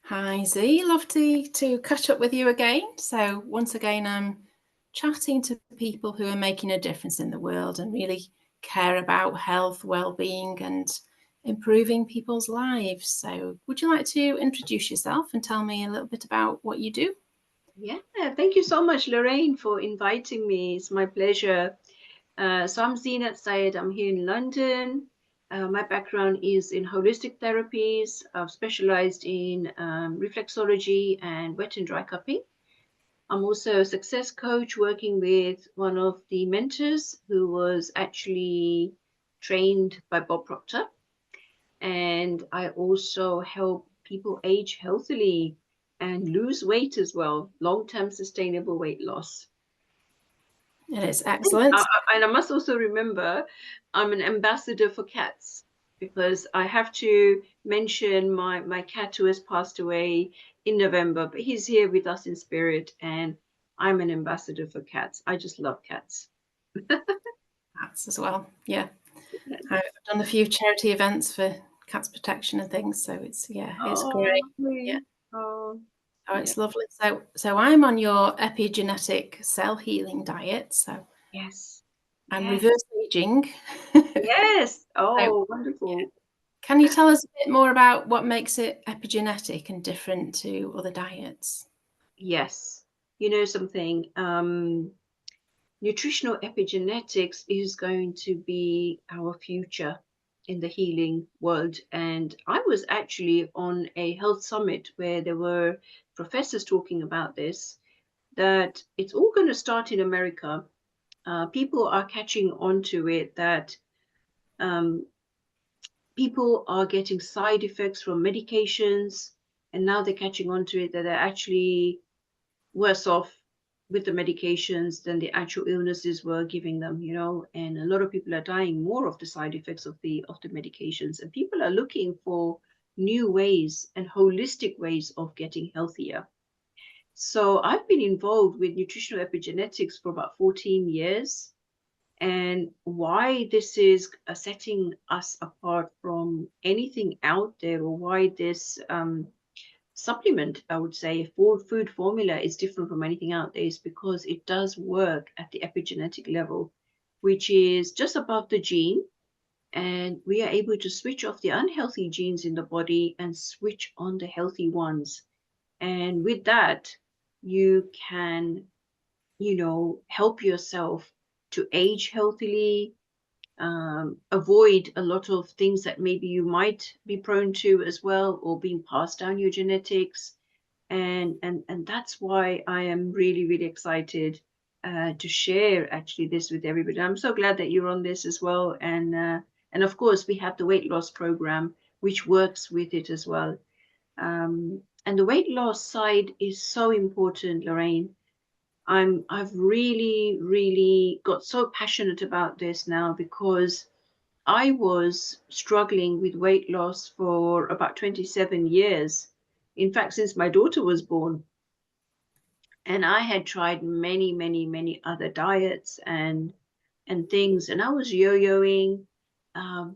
Hi Z, love to catch up with you again. So once again, I'm chatting to people who are making a difference in the world and really care about health, well-being, and improving people's lives. So would you like to introduce yourself and tell me a little bit about what you do? Yeah, thank you so much, Lorraine, for inviting me. It's my pleasure. So I'm Zeenat Saiyed. I'm here in London. My background is in holistic therapies. I've specialized in reflexology and wet and dry cupping. I'm also a success coach working with one of the mentors who was actually trained by Bob Proctor. And I also help people age healthily and lose weight as well, long-term sustainable weight loss. It is excellent. And I must also remember I'm an ambassador for cats because I have to mention my cat who has passed away in November, but he's here with us in spirit, and I'm an ambassador for cats. I just love cats. Cats as well. Yeah. I've done a few charity events for cats protection and things. So it's Oh, great. Yeah. lovely. Oh, Oh, yeah. it's lovely. So I'm on your epigenetic cell healing diet. So Yes. I'm Yes. reverse aging. Yes. So, Oh, yeah. wonderful. Can you tell us a bit more about what makes it epigenetic and different to other diets? Yes. You know something, nutritional epigenetics is going to be our future in the healing world. And I was actually on a health summit where there were professors talking about this, that it's all going to start in America. People are catching on to it that um, people are getting side effects from medications, and now they're catching on to it that they're actually worse off with the medications than the actual illnesses were giving them, and a lot of people are dying more of the side effects of the medications, and people are looking for new ways and holistic ways of getting healthier. So I've been involved with nutritional epigenetics for about 14 years. And why this is setting us apart from anything out there, or why this supplement, I would say, food formula is different from anything out there, is because it does work at the epigenetic level, which is just above the gene. And we are able to switch off the unhealthy genes in the body and switch on the healthy ones. And with that, you can, help yourself to age healthily, avoid a lot of things that maybe you might be prone to as well, or being passed down your genetics. And that's why I am really, really excited to share actually this with everybody. I'm so glad that you're on this as well. And of course we have the weight loss program which works with it as well. And the weight loss side is so important, Lorraine. I've really, really got so passionate about this now because I was struggling with weight loss for about 27 years. In fact, since my daughter was born. And I had tried many, many, many other diets and things, and I was yo-yoing,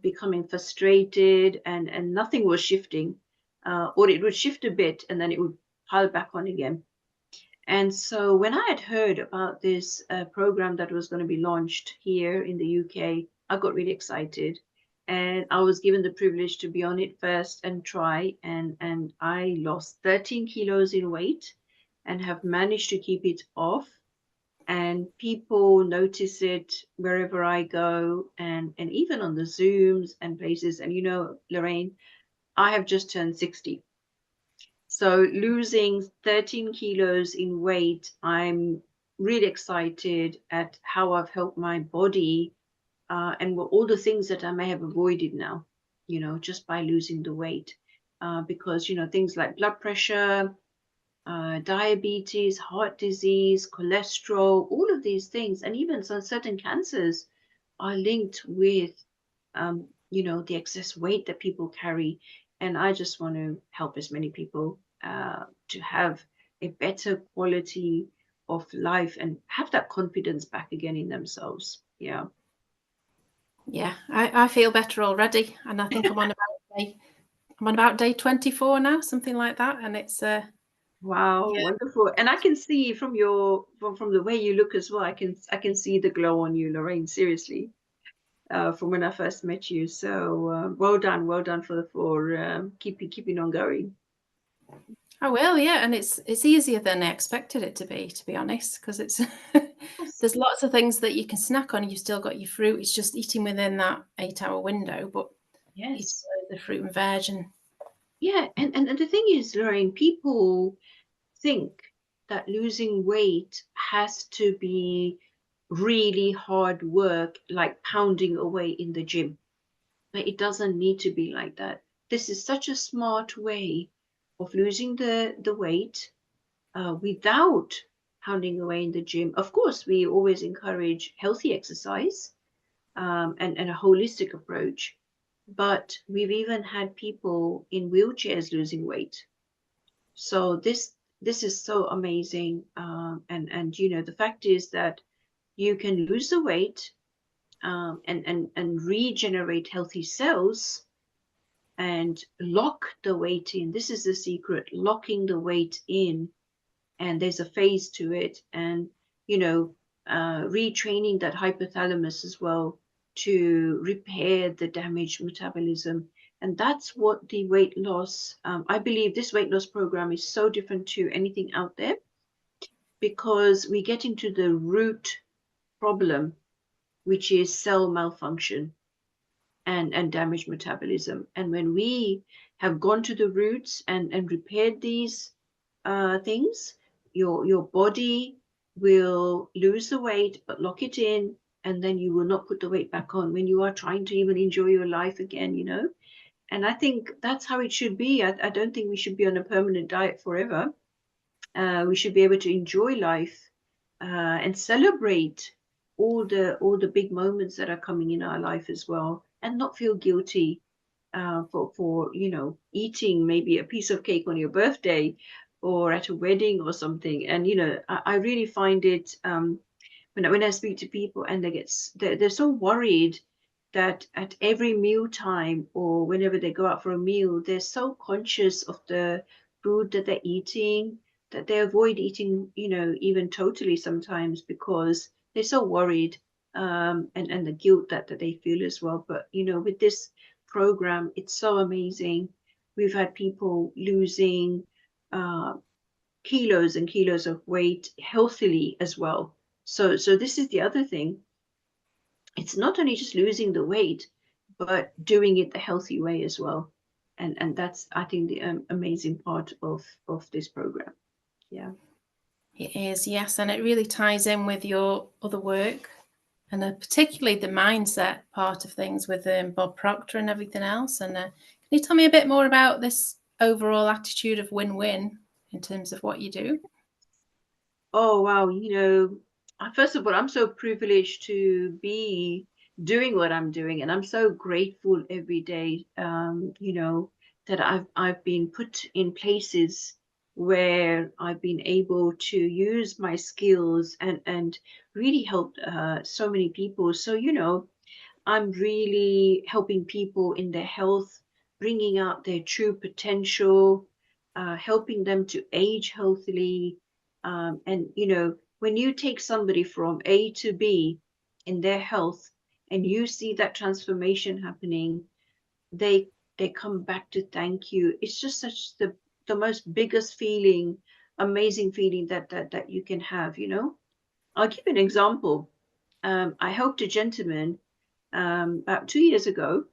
becoming frustrated, and nothing was shifting, or it would shift a bit and then it would pile back on again. And so when I had heard about this program that was going to be launched here in the UK, I got really excited. And I was given the privilege to be on it first and try. And I lost 13 kilos in weight and have managed to keep it off. And people notice it wherever I go, and even on the Zooms and places. And Lorraine, I have just turned 60. So losing 13 kilos in weight, I'm really excited at how I've helped my body, and all the things that I may have avoided now, just by losing the weight. Because, things like blood pressure, diabetes, heart disease, cholesterol, all of these things, and even some certain cancers are linked with, the excess weight that people carry. And I just want to help as many people to have a better quality of life and have that confidence back again in themselves. Yeah. Yeah, I feel better already, and I think I'm I'm on about day 24 now, something like that, and it's Wow, yeah. wonderful. And I can see from your from the way you look as well, I can see the glow on you, Lorraine, seriously, from when I first met you. So well done for keeping on going. I will, yeah, and it's easier than I expected it to be honest, because it's Yes. there's lots of things that you can snack on. You've still got your fruit. It's just eating within that 8-hour window, but eating Yes. the fruit and veg and Yeah, and the thing is, Lorraine, people think that losing weight has to be really hard work, like pounding away in the gym. But it doesn't need to be like that. This is such a smart way of losing the weight without pounding away in the gym. Of course, we always encourage healthy exercise and a holistic approach. But we've even had people in wheelchairs losing weight. So this is so amazing. And you know, the fact is that you can lose the weight and regenerate healthy cells and lock the weight in. This is the secret, locking the weight in. And there's a phase to it. And, you know, retraining that hypothalamus as well to repair the damaged metabolism. And that's what the weight loss, I believe this weight loss program is so different to anything out there because we get into the root problem, which is cell malfunction and damaged metabolism. And when we have gone to the roots and repaired these things, your body will lose the weight but lock it in, and then you will not put the weight back on when you are trying to even enjoy your life again, you know. And I think that's how it should be. I don't think we should be on a permanent diet forever. We should be able to enjoy life and celebrate all the big moments that are coming in our life as well, and not feel guilty for you know, eating maybe a piece of cake on your birthday or at a wedding or something. And you know, I really find it when I speak to people and they're so worried that at every meal time or whenever they go out for a meal, they're so conscious of the food that they're eating that they avoid eating, you know, even totally sometimes because they're so worried and the guilt that they feel as well. But you know, with this program, it's so amazing. We've had people losing uh, kilos and kilos of weight healthily as well. So this is the other thing. It's not only just losing the weight, but doing it the healthy way as well. And that's, I think, the amazing part of this program. Yeah. it is, yes, and it really ties in with your other work and particularly the mindset part of things with Bob Proctor and everything else. And can you tell me a bit more about this overall attitude of win-win in terms of what you do? Oh, wow. You know, first of all, I'm so privileged to be doing what I'm doing, and I'm so grateful every day, you know, that I've been put in places where I've been able to use my skills and really help so many people. So, you know, I'm really helping people in their health, bringing out their true potential, helping them to age healthily. And, you know, when you take somebody from A to B in their health and you see that transformation happening, they they come back to thank you. It's just such the most biggest feeling, amazing feeling that you can have, you know. I'll give you an example. I helped a gentleman about 2 years ago.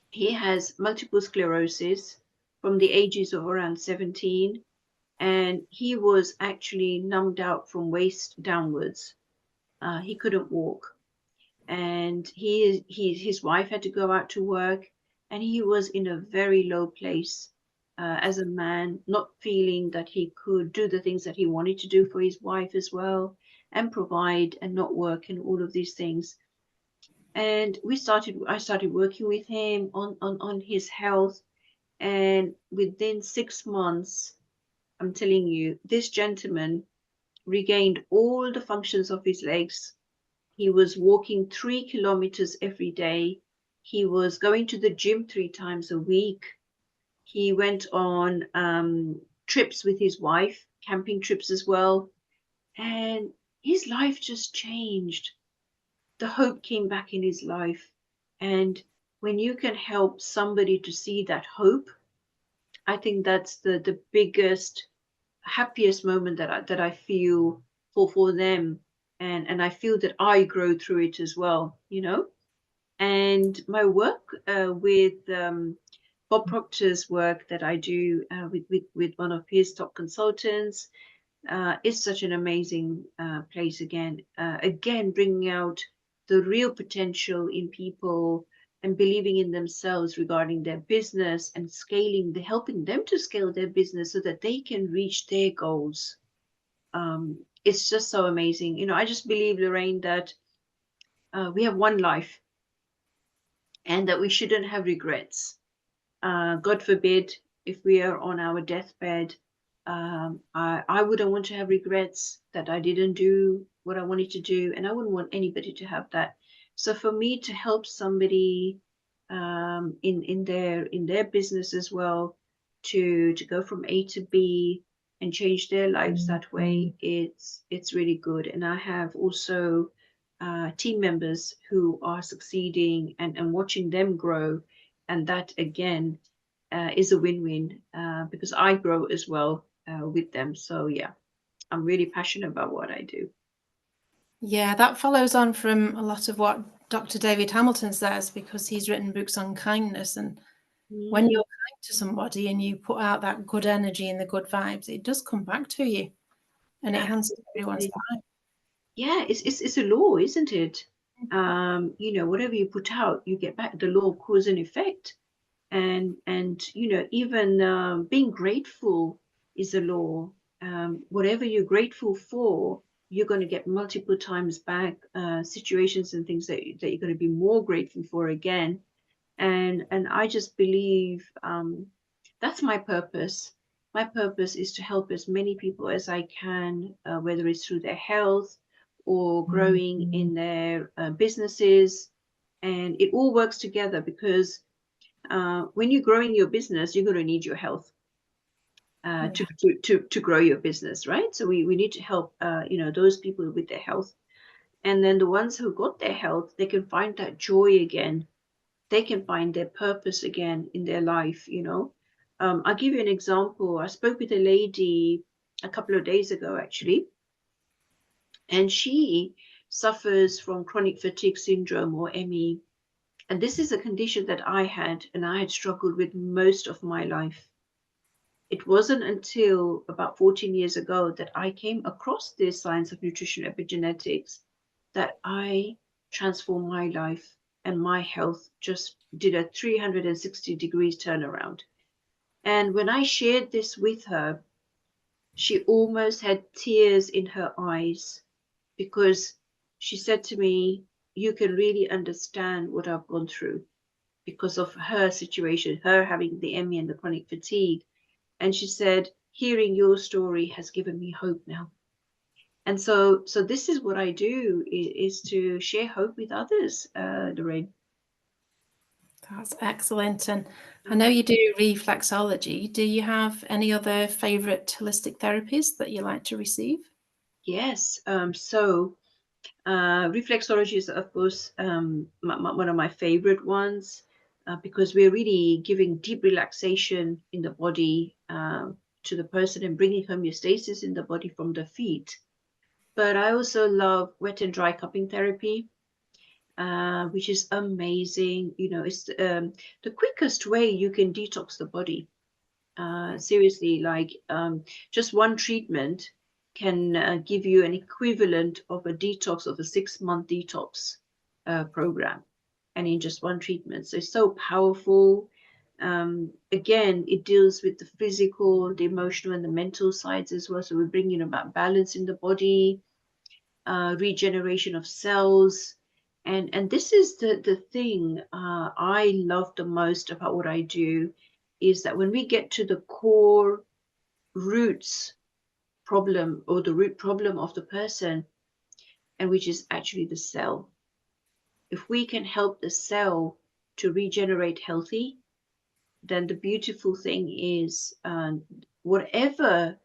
He has multiple sclerosis from the ages of around 17, and he was actually numbed out from waist downwards. He couldn't walk, and his wife had to go out to work, and he was in a very low place as a man, not feeling that he could do the things that he wanted to do for his wife as well, and provide and not work and all of these things. And I started working with him on his health, and within 6 months, I'm telling you, this gentleman regained all the functions of his legs. He was walking 3 kilometers every day. He was going to the gym 3 times a week. He went on trips with his wife, camping trips as well, and his life just changed. The hope came back in his life. And when you can help somebody to see that hope, I think that's the biggest, happiest moment that I feel for them. And I feel that I grow through it as well, you know. And my work with Bob Proctor's work that I do with one of his top consultants is such an amazing place again. Again, bringing out the real potential in people and believing in themselves regarding their business and scaling, helping them to scale their business so that they can reach their goals. It's just so amazing. You know, I just believe, Lorraine, that we have one life and that we shouldn't have regrets. God forbid, if we are on our deathbed, I wouldn't want to have regrets that I didn't do what I wanted to do, and I wouldn't want anybody to have that. So for me to help somebody in their business as well, to go from A to B and change their lives that way, it's really good. And I have also team members who are succeeding and watching them grow, and that again is a win-win because I grow as well with them. So yeah, I'm really passionate about what I do. Yeah, that follows on from a lot of what Dr. David Hamilton says, because he's written books on kindness. And when you're kind to somebody and you put out that good energy and the good vibes, it does come back to you, and it enhances everyone's life. Yeah, it's a law, isn't it? You know, whatever you put out, you get back. The law of cause and effect. And you know, even being grateful is a law. Whatever you're grateful for, you're going to get multiple times back situations and things that you're going to be more grateful for again. And I just believe that's my purpose. My purpose is to help as many people as I can, whether it's through their health or growing in their businesses. And it all works together because when you're growing your business, you're going to need your health to grow your business, right? So we need to help you know, those people with their health, and then the ones who got their health, they can find that joy again. They can find their purpose again in their life. You know, I'll give you an example. I spoke with a lady a couple of days ago, actually, and she suffers from chronic fatigue syndrome, or ME. And this is a condition that I had, and I had struggled with most of my life. It wasn't until about 14 years ago that I came across this science of nutrition epigenetics that I transformed my life, and my health just did a 360 degrees turnaround. And when I shared this with her, she almost had tears in her eyes, because she said to me, "You can really understand what I've gone through because of her situation, her having the ME and the chronic fatigue." And she said, "Hearing your story has given me hope now." And so this is what I do, is to share hope with others, Lorraine. That's excellent. And I know you do reflexology. Do you have any other favorite holistic therapies that you like to receive? Yes. Reflexology is, of course, one of my favorite ones, because we're really giving deep relaxation in the body to the person and bringing homeostasis in the body from the feet. But I also love wet and dry cupping therapy, which is amazing. You know, it's the quickest way you can detox the body. Seriously, like just one treatment can give you an equivalent of a detox of a 6-month detox program, and in just one treatment. So it's so powerful. Again, it deals with the physical, the emotional, and the mental sides as well. So we're bringing about balance in the body, regeneration of cells. And this is the thing I love the most about what I do, is that when we get to the core roots problem, or the root problem of the person, and which is actually the cell, if we can help the cell to regenerate healthy, then the beautiful thing is, whatever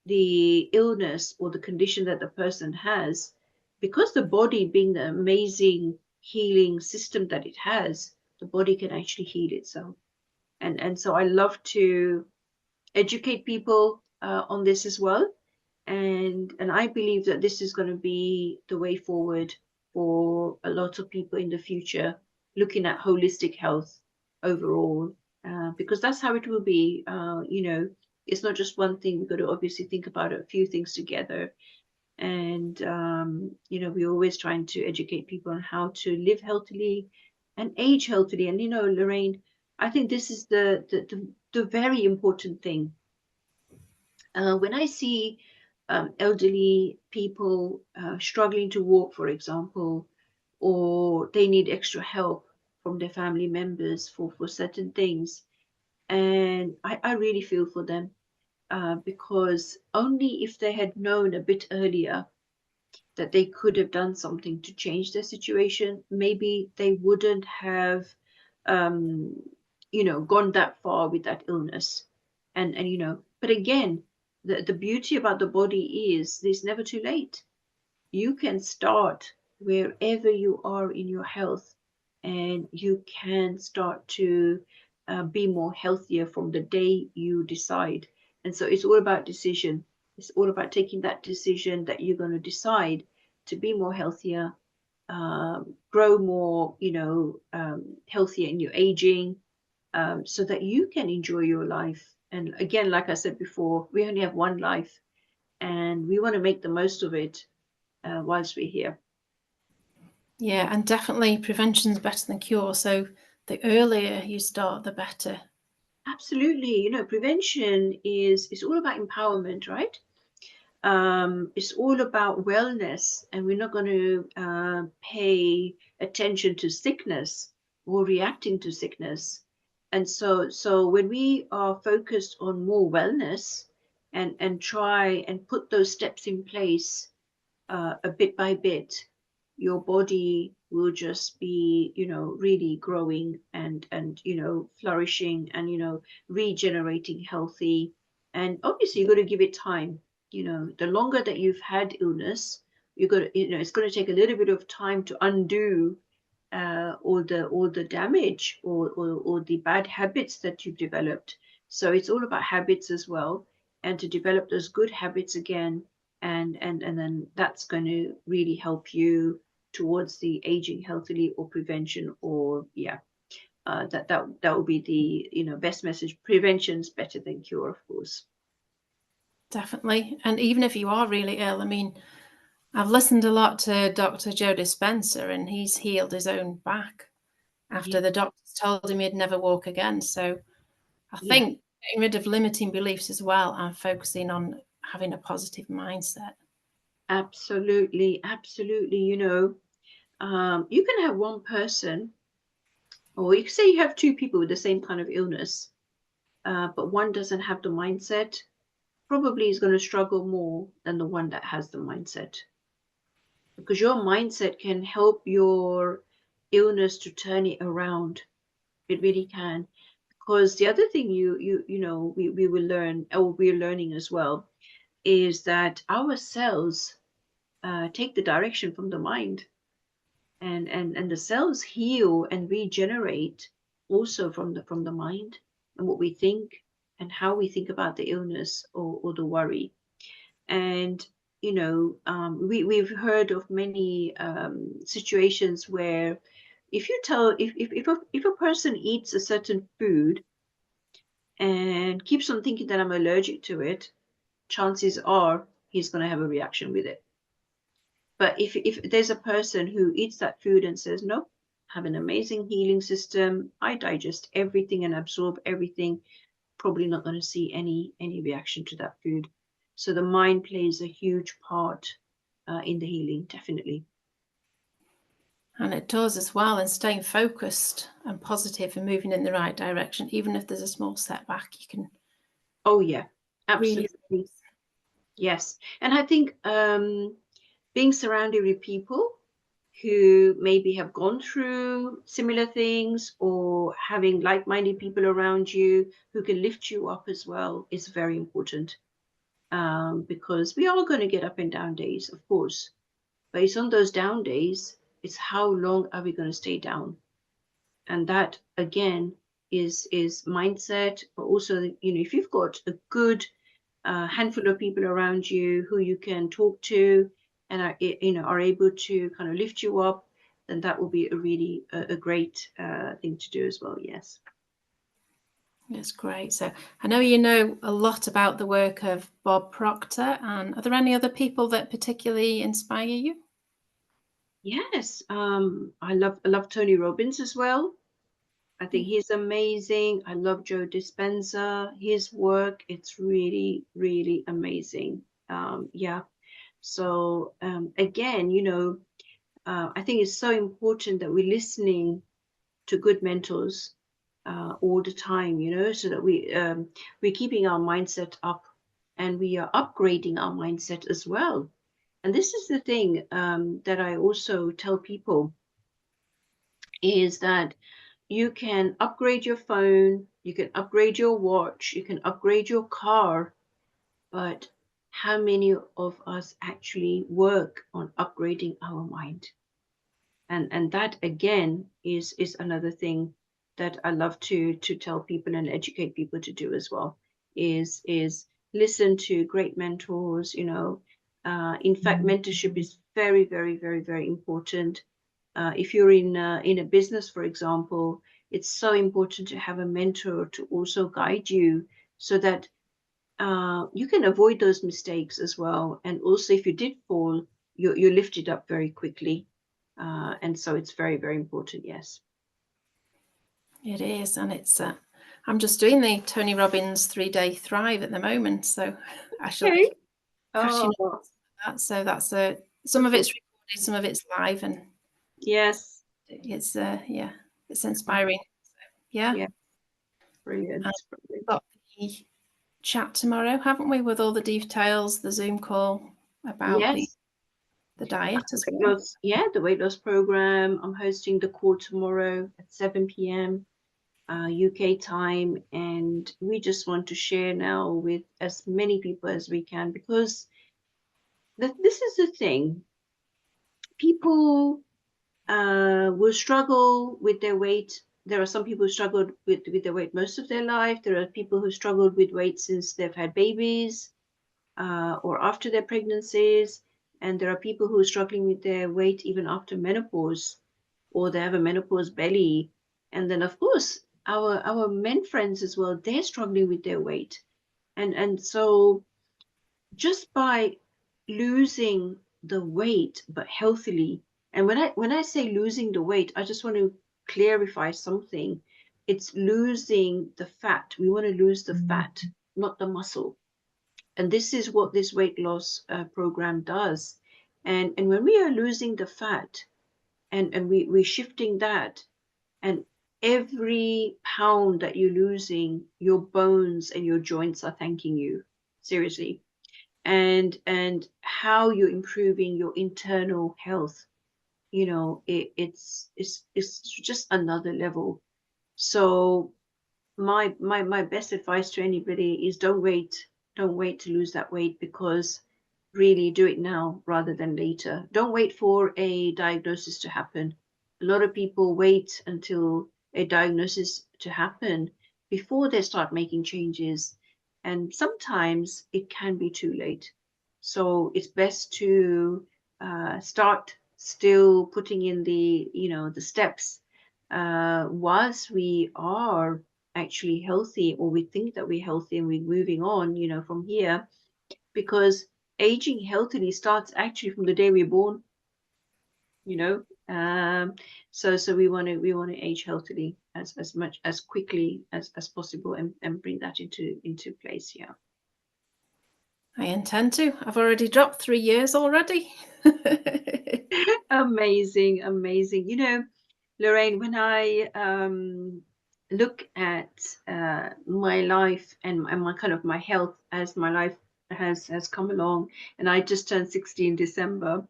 the illness or the condition that the person has, because the body being the amazing healing system that it has, the body can actually heal itself. And so I love to educate people on this as well. And I believe that this is going to be the way forward for a lot of people in the future, looking at holistic health overall, because that's how it will be. It's not just one thing. We've got to obviously think about a few things together. And we're always trying to educate people on how to live healthily and age healthily. And Lorraine, I think this is the very important thing. When I see elderly people struggling to walk, for example, or they need extra help from their family members for certain things, and I really feel for them, because only if they had known a bit earlier that they could have done something to change their situation, maybe they wouldn't have gone that far with that illness. And but again, the beauty about the body is it's never too late. You can start wherever you are in your health, and you can start to be more healthier from the day you decide. And so it's all about decision. It's all about taking that decision that you're going to decide to be more healthier, grow more, healthier in your aging, so that you can enjoy your life. And again, like I said before, we only have one life, and we want to make the most of it whilst we're here. Yeah, and definitely prevention's better than cure. So the earlier you start, the better. Absolutely. Prevention is all about empowerment, right? It's all about wellness, and we're not going to pay attention to sickness or reacting to sickness. And so when we are focused on more wellness and try and put those steps in place, a bit by bit, your body will just be, really growing and flourishing and, regenerating healthy. And obviously, you've got to give it time. The longer that you've had illness, you've got to, it's going to take a little bit of time to undo all the damage or the bad habits that you've developed. So it's all about habits as well, and to develop those good habits again, and then that's going to really help you towards the aging healthily or prevention. Or that will be the best message. Prevention's better than cure, of course. Definitely. And even if you are really ill, I mean, I've listened a lot to Dr. Joe Dispenza, and he's healed his own back after the doctors told him he'd never walk again. So I think getting rid of limiting beliefs as well and focusing on having a positive mindset. Absolutely, absolutely. You can have one person, or you can say you have two people with the same kind of illness, but one doesn't have the mindset, probably is going to struggle more than the one that has the mindset. Because your mindset can help your illness to turn it around. It really can. Because the other thing we will learn, or we're learning as well, is that our cells take the direction from the mind, and the cells heal and regenerate also from the mind, and what we think and how we think about the illness or the worry. And we've heard of many situations where if a person eats a certain food and keeps on thinking that I'm allergic to it, chances are he's going to have a reaction with it. But if there's a person who eats that food and says, no, I have an amazing healing system, I digest everything and absorb everything, probably not going to see any reaction to that food. So the mind plays a huge part in the healing, definitely. And it does as well, and staying focused and positive and moving in the right direction, even if there's a small setback, you can. Oh yeah, absolutely. Really. Yes. And I think being surrounded with people who maybe have gone through similar things, or having like-minded people around you who can lift you up as well is very important. Because we are going to get up and down days, of course, but it's on those down days, it's how long are we going to stay down? And that again is mindset, but also, you know, if you've got a good handful of people around you who you can talk to and are, you know, are able to kind of lift you up, then that will be a really a great thing to do as well. Yes. That's great. So I know you know a lot about the work of Bob Proctor, and are there any other people that particularly inspire you? Yes. I love Tony Robbins as well. I think he's amazing. I love Joe Dispenza. His work, it's really, really amazing. Yeah. So again, you know, I think it's so important that we're listening to good mentors all the time, you know, so that we're keeping our mindset up, and we are upgrading our mindset as well. And this is the thing that I also tell people, is that you can upgrade your phone, you can upgrade your watch, you can upgrade your car, but how many of us actually work on upgrading our mind? And that again is another thing that I love to tell people and educate people to do as well, is listen to great mentors, you know. In fact, mentorship is very, very, very, very important. If you're in a business, for example, it's so important to have a mentor to also guide you, so that you can avoid those mistakes as well. And also, if you did fall, you're lifted up very quickly. And so it's very, very important. Yes. It is, and it's. I'm just doing the Tony Robbins 3-day Thrive at the moment, so I shall Okay. be catching Oh, up on that. So that's some of it's recorded, some of it's live, and yes. it's yeah, it's inspiring. Yeah, Yeah. Brilliant. and we've Brilliant. got the chat tomorrow, haven't we, with all the details, the Zoom call about Yes. the diet as Weight well. loss, yeah, the weight loss program. I'm hosting the call tomorrow at 7 p.m. UK time, and we just want to share now with as many people as we can, because this is the thing. People will struggle with their weight. There are some people who struggled with their weight most of their life. There are people who struggled with weight since they've had babies, or after their pregnancies. And there are people who are struggling with their weight even after menopause, or they have a menopause belly. And then, of course, our men friends as well, they're struggling with their weight. And so just by losing the weight, but healthily. And when I say losing the weight, I just want to clarify something. It's losing the fat. We want to lose the fat, not the muscle. And this is what this weight loss program does. And when we are losing the fat, and we're shifting that, and every pound that you're losing, your bones and your joints are thanking you. Seriously. And how you're improving your internal health, you know, it's just another level. So my best advice to anybody is don't wait to lose that weight, because really do it now rather than later. Don't wait for a diagnosis to happen. A lot of people wait until a diagnosis to happen before they start making changes, and sometimes it can be too late. So it's best to start still putting in the, you know, the steps whilst we are actually healthy, or we think that we're healthy and we're moving on, you know, from here, because aging healthily starts actually from the day we're born, you know. So we want to age healthily as much as quickly as possible, and bring that into place. Yeah. I intend to. I've already dropped 3 years already. Amazing, amazing. You know, Lorraine, when I look at my life, and my kind of my health as my life has come along, and I just turned 60 in December,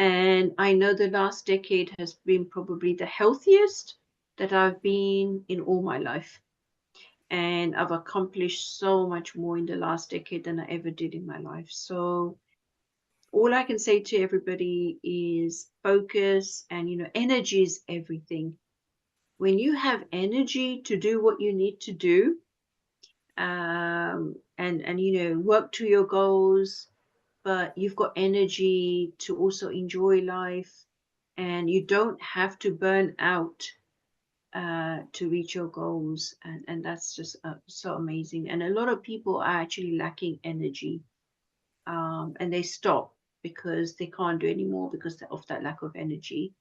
And I know the last decade has been probably the healthiest that I've been in all my life. And I've accomplished so much more in the last decade than I ever did in my life. So all I can say to everybody is focus, and, you know, energy is everything. When you have energy to do what you need to do, and you know, work to your goals, but you've got energy to also enjoy life, and you don't have to burn out to reach your goals, and that's just so amazing. And a lot of people are actually lacking energy, and they stop because they can't do anymore because of that lack of energy.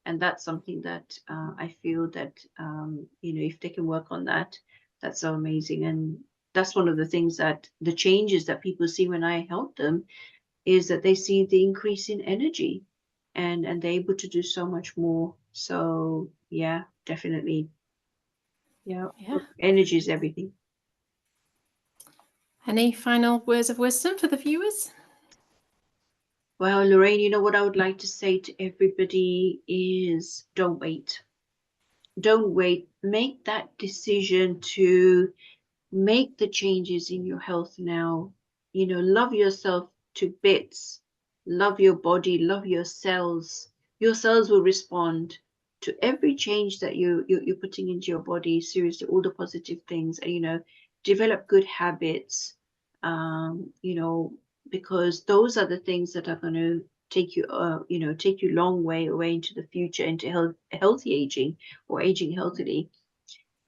And that's something that I feel that you know, if they can work on that, that's so amazing. And that's one of the things, that the changes that people see when I help them, is that they see the increase in energy, and they're able to do so much more. So yeah, definitely. Yeah, Yeah. energy is everything. Any final words of wisdom for the viewers? Well, Lorraine, you know what I would like to say to everybody is, don't wait. Don't wait. Make that decision to make the changes in your health now. You know, love yourself to bits. Love your body, love your cells. Your cells will respond to every change that you're putting into your body. Seriously, all the positive things. And, you know, develop good habits. You know, because those are the things that are going to take you, you know, take you long way away into the future, into healthy aging, or aging healthily.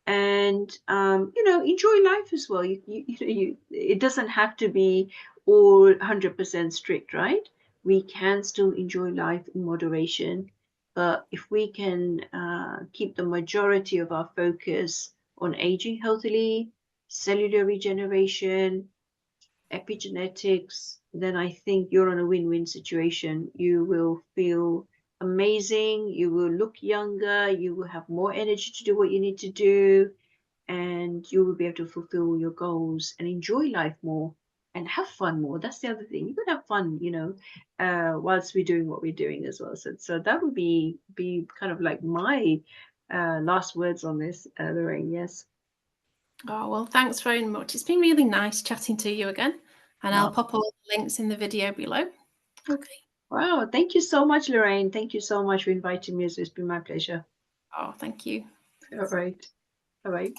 And you know, enjoy life as well. It doesn't have to be all 100% strict, right? We can still enjoy life in moderation, but if we can keep the majority of our focus on aging healthily, cellular regeneration, epigenetics, then I think you're on a win-win situation. You will feel amazing, you will look younger, you will have more energy to do what you need to do, and you will be able to fulfill your goals and enjoy life more and have fun more. That's the other thing. You can have fun, you know, whilst we're doing what we're doing as well. So that would be kind of like my last words on this, Lorraine. Yes. Oh, well, thanks very much. It's been really nice chatting to you again, and I'll pop all the links in the video below. Okay. Wow. Thank you so much, Lorraine. Thank you so much for inviting me. It's been my pleasure. Oh, thank you. All right. All right.